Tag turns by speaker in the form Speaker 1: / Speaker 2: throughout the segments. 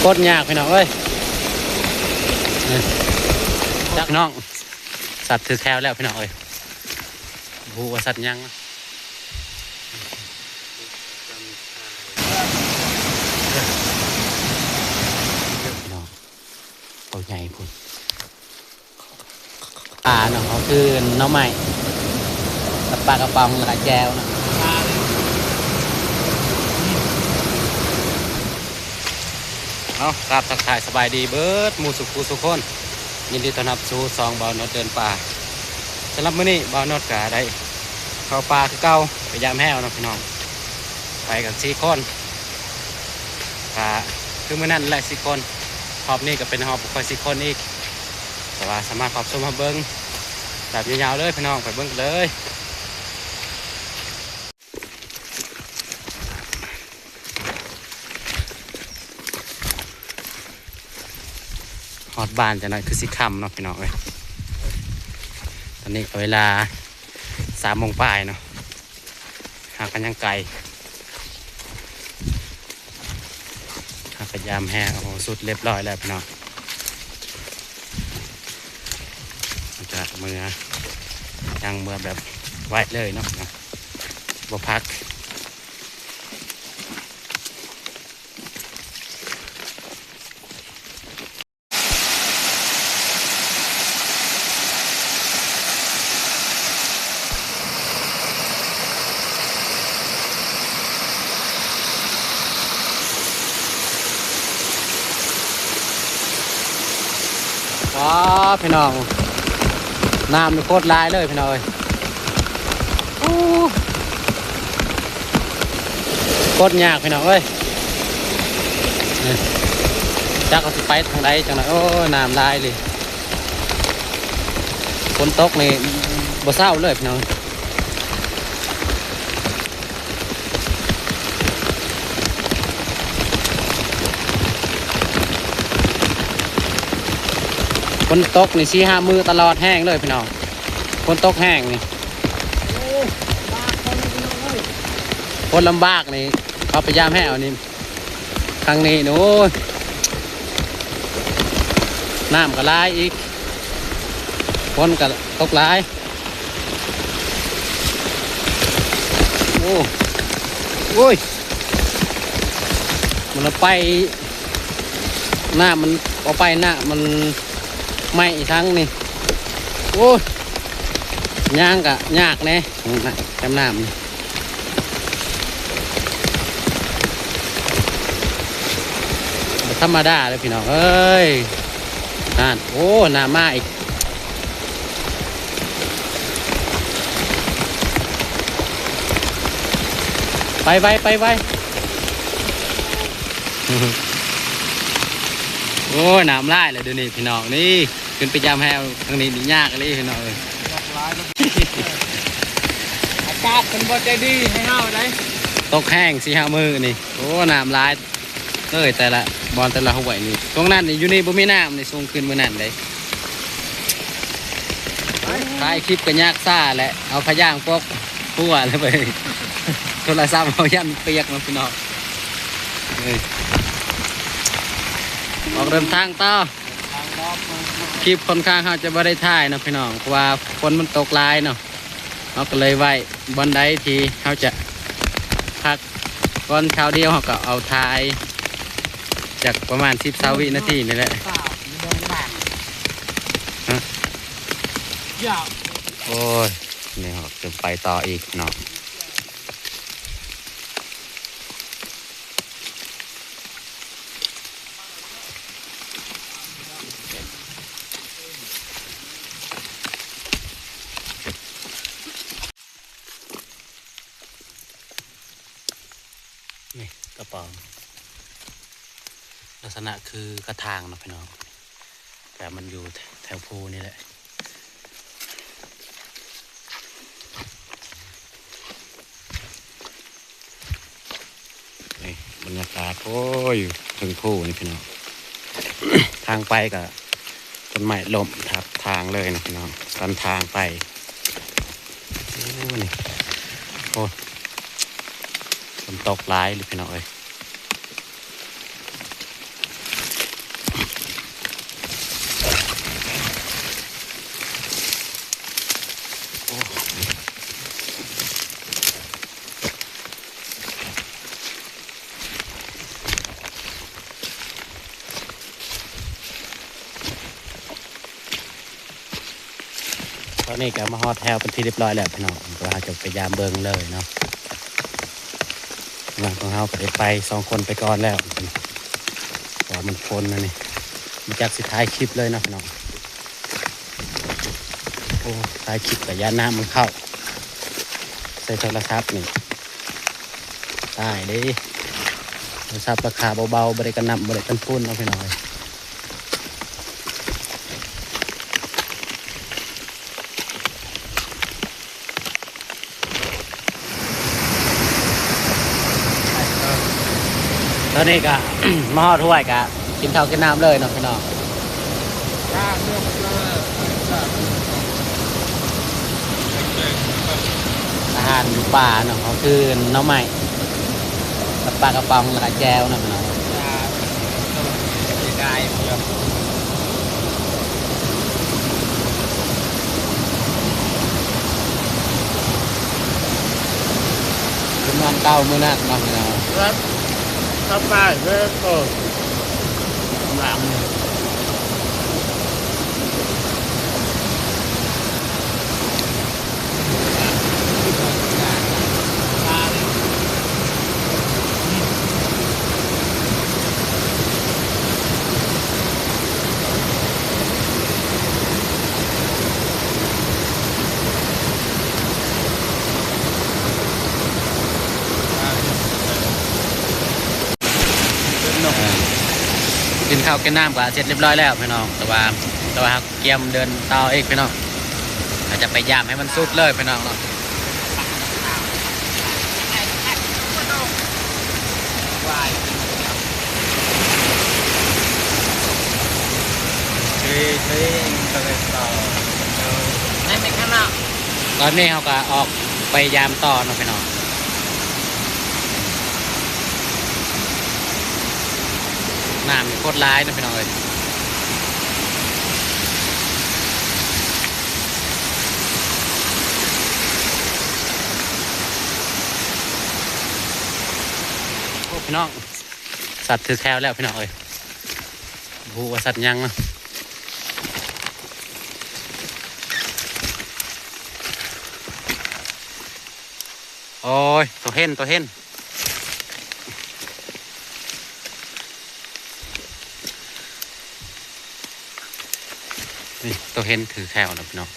Speaker 1: กดยากพี่น้องเอ้ยจักน้องสัตว์ถือแคลแล้วพี่น้องเอ้ยบูว่าสัตว์ยังพี่น้องตัวใหญ่พุ่นปลาเนาะเขาคือน้องใหม่ปลากระป๋องหลายแจวนะเอาครับทักทายสบายดีเบิร์ดหมูสุกุสุขคนยินดีต้อนรับสู่ซองบ่าวนดเดินป่าสำหรับมื้อนี้บ่าวนดกะได้เข้าป่าคือเก่าไปยามแห้วนะพี่น้องไปกับ4 คนกะคือมื้อนั้นแหละ4 คนหอบนี้ก็เป็นหอบบุคคล4 คนอีกแต่ว่าสามารถขอบชมมาเบิ้งแบบยาวๆเลยพี่น้องไปเบิ้งกันเลยฮอดบ้านจะหน่อยคือสิค่ำเนาะพี่น้องเอ้ยตอนนี้เวลา3 โมงปลายเนาะหากันยังไกลหาพยายามแห่โอ้โหสุดเรียบร้อยแล้วพี่น้องจากเมื่อยังเมื่อแบบไว้เลยเนาะบ่พักว้าพี่น้องน้ำมันโคตรลายเลยพี่น้องเอ้ยโคตรยากพี่น้องเอ้ยจักเอาสิไปทางใดจังไหนโอ้น้ำลายเลยฝนตกนี่บ่เศร้าเลยพี่น้องฝนตกนี่4-5 มื้อตลอดแห้งเลยพี่น้องฝนตกแห้งนี่คนลำบากนี่เขาไปยามแห้วนี่ครั้งนี้โน้น้ำก็ลายอีกฝนก็ตกลายโอ้โอ้ยมันไปหน้ามันเอาไปหน้ามันไหม้ทั้งนี่โอ้ยย่างกะยากแน่จำน้ำนี่ธรรมดาเลยพี่น้องเอ้ยนั่นโอ้น้ำมาอีกไปไวโอ้น้ำลายเลยเดี๋ยวนี้พี่น้องนี่ขึ้นไปยามแห้วทางนี้นี่ยากเลยพี่น้องเลย
Speaker 2: อากาศเป็นบดใจดีให้เฮาได้
Speaker 1: ตกแห้ง4-5 มื้อนี่โอ้น้ำลายเลยแต่ละบอลแต่ละหัวนี่ตรงนั้นนี่อยู่นี่บ่มีน้ำนี่ส่งขึ้นมื้อนั้นเลยถ่ายคลิปก็ยากซ่าแหละเอาขย่างพวกหัวเลยไปโทรศัพท์เอายันเปียกนะพี่น้องออกเดินทางต่อคลิปค่อนข้างเขาจะไม่ได้ถ่ายนะพี่น้องเพราะว่าฝนมันตกลายเนาะเขาก็เลยไว้บนใดทีเขาจะพักก่อนเช้าเดียวเขาก็เอาถ่ายจากประมาณ10-20 วินาทีนี่แหละโอ้ยนี่เขาจะไปต่ออีกเนาะนี่กระป๋องลักษณะคือกระถางนะพี่น้องแต่มันอยู่แถวภูนี่แหละนี่บรรยากาศโอ้ยถึงภูนี่พี่น้อง ทางไปกับต้นไม้ล้มทับทางเลยนะพี่น้องตอนทางไปโอ้นี่โอ้ฝนตกร้ายเลยพี่น้องเอ้ย ตอนนี้ก็มาฮอดแถวเป็นที่เรียบร้อยแล้วพี่น้องก็จะไปยามเบิงเลยเนาะหลังของเราก็ได้ไป2 คนไปก่อนแล้วว่ามันคนนะนี่มาจากสุดท้ายคลิปเลยนะพี่น้องโอ้ท้ายคลิปกับยาน้ำมันเข้าใส่โทรศัพท์นี่ได้เด้โทรศัพท์ราคาเบาๆบริการนำบริการพุ่นเนาะพี่น้องตอนนี้ก็ มาฮอดห้วยก็กินข้าวกินน้ำเลยเนาะพี่น้อง
Speaker 2: ข้าเรื่องมันเลย
Speaker 1: อาหารอยู่ป่าเนาะเขาคือหน้องใหม่กับปลากระป๋องแล้วก็แจวเนาะพี่น้อง
Speaker 2: จะได้เพื่อ
Speaker 1: เป็นงานเก่ามื้อนั้นเนาะพี่น้อง
Speaker 2: ครับถ้าไปเพื่อโอ้หลัง
Speaker 1: กินข้าวกินน้ำก็เสร็จเรียบร้อยแล้วพี่น้องแต่ว่าเกียมเดินต่ออีกพี่น้องอาจจะไปย่ามให้มันสุดเลยพี่น้องเนาะ
Speaker 2: วายที่ก็เลยต่อไม่เป็นข้างนอก
Speaker 1: ตอนนี้เขาก็ออกไปยามต่อเนาะพี่น้องน้ำมีโคตรร้ายเนาะพี่น้องเลยโอ้พี่น้องสัตว์ถือแคลแล้วพี่น้องเอ้ยบูว่าสัตว์ยังเนาะโอ้ยตัวเห็นนี่ตัวเห็นถือแคลแล้วพี่น้อง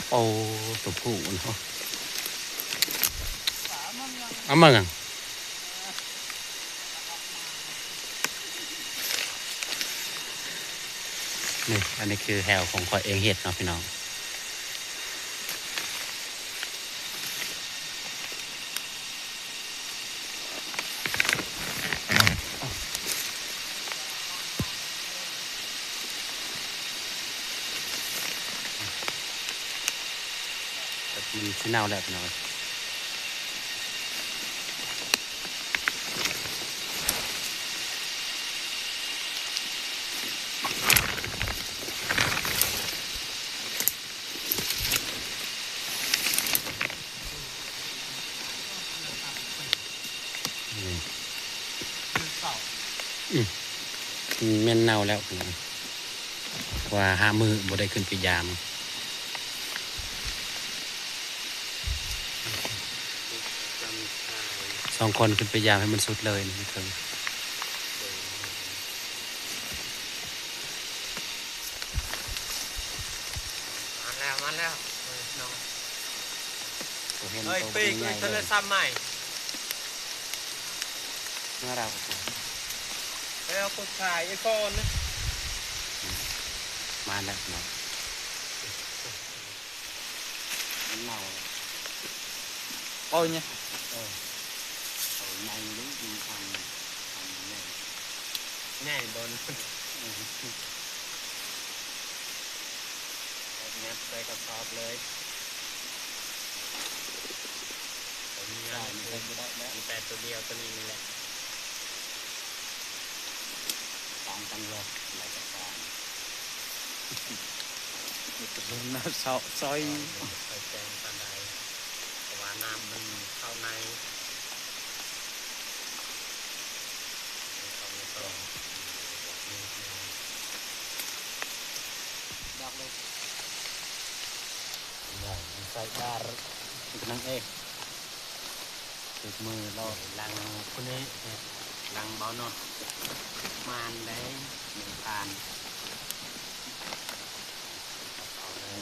Speaker 1: โอ้ตัวผู้เนาะเอามางังนี่อันนี้คือแฮวของข่อยเองเห็ดเนาะพี่น้องมันชิ้นเน่าแล้วพี่น้องแม่นเน่าแล้วพี่น้องว่าหามือบ่ได้ขึ้นไปยาม2 คนขึ้นไปยามให้มันสุดเลยนะพี่เถิง
Speaker 2: มาแล้ว
Speaker 1: ตัวเห็น
Speaker 2: เฮ้ย
Speaker 1: ตัว
Speaker 2: ปีก
Speaker 1: ใหญ่
Speaker 2: เลย
Speaker 1: เล
Speaker 2: ทะ
Speaker 1: ย
Speaker 2: เลซ้ำใหม่
Speaker 1: เมื่อเรา
Speaker 2: แล้วกดถ่ายไอโฟนนะ
Speaker 1: มาแล้วเนาะมันเน่า
Speaker 2: โอ้ยเนี่ย
Speaker 1: เอาในนี้ยิงทำเนี่ย
Speaker 2: แน่บนงัดใส่กระสอบเลยผมมีอะไรมีแต่ตัวเดียวตัวนี้นี่แหละ
Speaker 1: ต่างกันเลยหลายประการ
Speaker 2: น้ำซอยใส่แกงปลาไดเพราะว่าน้ำมันเข้าใน
Speaker 1: ดอกเลยใส่ดาร์เป็นนางเอกติดมือเรา
Speaker 2: ลังคนนี้ลังเบาเนาะมานได้หนึ่งพันเอาเลย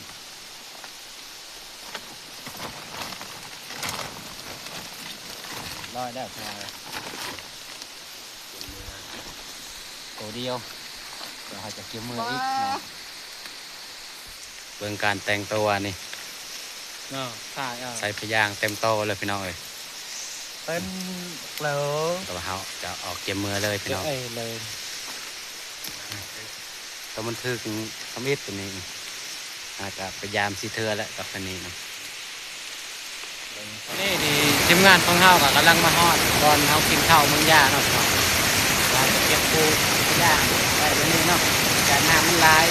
Speaker 1: ร้อยได้พอ
Speaker 2: เป็นเนื้อ
Speaker 1: ตัวเดียวเดี๋ยวเราจะเกี่ยวมืออีกเนาะเบิ่งการแต่งตัวนี่
Speaker 2: เนาะใช่
Speaker 1: ใส่พยางเต็มโตเลยพี่น้องเอ้ย
Speaker 2: เป็นเหลอ
Speaker 1: แต่ว่าเขาจะออกเกี่ยวมือเลยพี่น้อง
Speaker 2: เลย
Speaker 1: ตัวมันถึกทำอิดตัวนี้อาจจะพยายามสีเทือแล้วกับตัวนี้นะนี่ดีทีมงานของเฮาก็กำลังมาฮอดตอนเฮากินข้าวมึงย่าเนาะพี่น้องเราจะเก็บปูย่างไปตัวนี้เนาะแต่น้ำมันลาย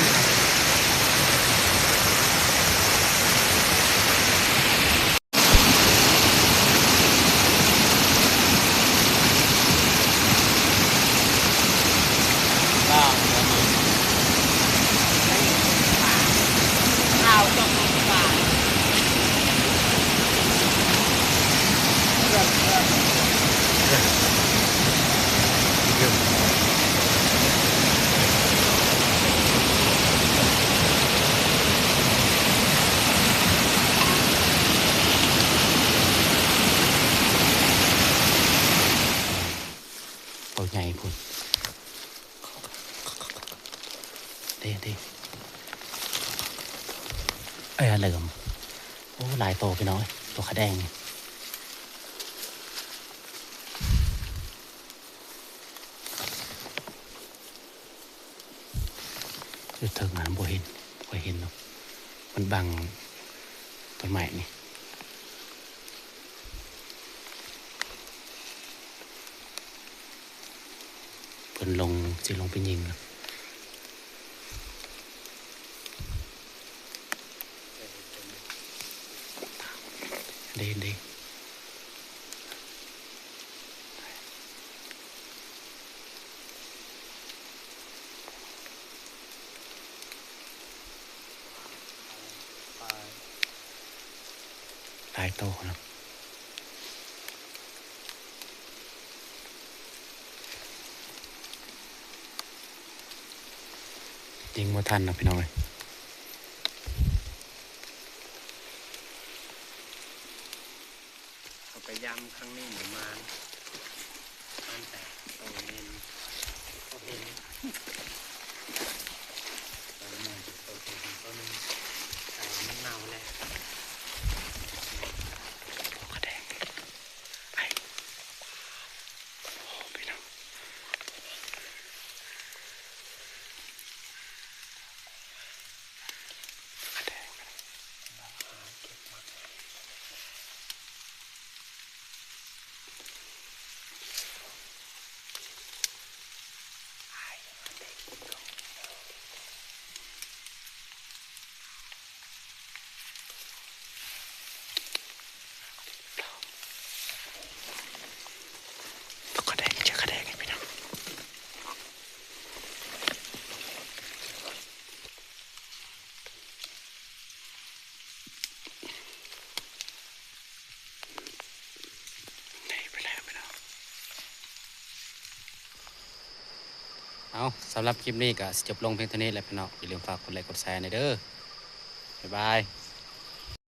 Speaker 1: ก็ข้าวต้มปลาตัวใหญ่พุ่นดีเอ้ยเหลือมโอ้หลายตัวพี่น้อยตัวขาแดงเนี่ยคือถึงนะบ่เห็นเนาะมันบังต้นไม้นี่เพิ่นลงสิลงไปยิงครับดีหลายโตนะยิงมาทันนะพี่น้อย
Speaker 2: เอาไปยำครั้งนี้หนูมามันแต่ตัวเน้นตัวเห็นตัวหนึ่งตัวเห็นตัวหนึ่งแต่มันเน่าแล้ว
Speaker 1: กระแดงไปโอ้พี่น้องกระแดงตัวกระแดงเจอกระแดงไงพี่น้องนี่ไปแล้วพี่น้องเอาสำหรับคลิปนี้ก็จบลงเพียงเท่านี้แหละพี่น้องอย่าลืมฝากกดไลค์กดแชร์หน่อยเด้อบ๊ายบาย